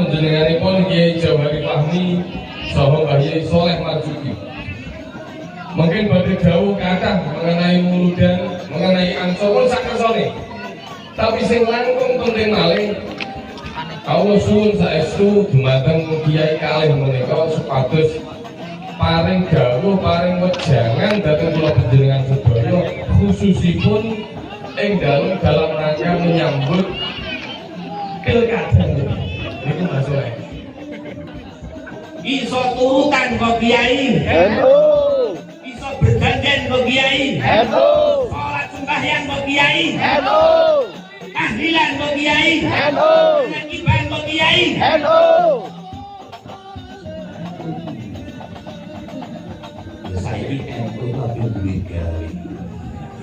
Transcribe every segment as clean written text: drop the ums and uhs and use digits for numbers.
panjenenganipun Kiai Jawahari Fahmi saha Mbah Yai Soleh Marzuki. Mungkin badhe dawuh kathah mengenai muludan, mengenai ansor sak kersane. Tapi sing langkung penting malih kawula suwun saestu dumateng Kiai kalih menika supados paring dawuh, paring wejangan dhateng kula panjenengan sedaya khususipun dalam rangka menyambut pilkada niku Mas Soleh. Iso turutan kok Kiai. Iso berdandan kok Kiai. Salat sembahyang kok Kiai. Tahlilan kok Kiai. Nakiban kok Kiai. Saiki NU tapi duwe gawe.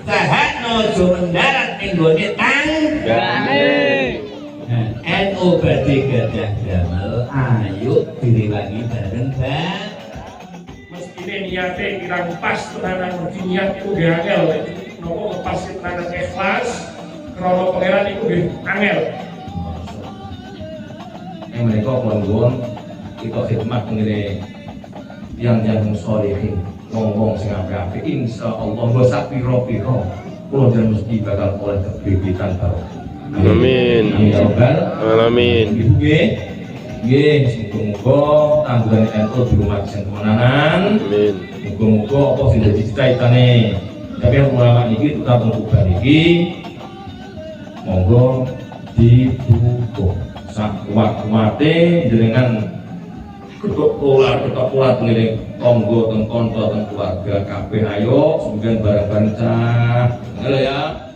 Sahakno aja mendarat ning gone tanggane. NU badhe gadah damel ayo direwangi bareng Bang. Mestine niate kirang pas tenanan mergi niat iku nggih angel. Napa lepas tenanan ikhlas krana pangeran iku nggih angel. Yang mereka pun kita khidmat ngene yang sholihin ngomong sing apik-apik insyaallah mbok sak pira-pira kula jan mesti bakal oleh kebebitan baru. Amin. Amin. Nggih, muga-muga tanggungan NU di rumah sing kemenangan. Amin. Muga-muga apa sing dadi cita-citane. Tapi yang ulama iki tetap mengubah iki monggo dibuka sak kuat-kuate jenengan ketok pola ngene tangga teng kanca teng keluarga kabeh ayo semoga bareng-bareng cah. Halo ya.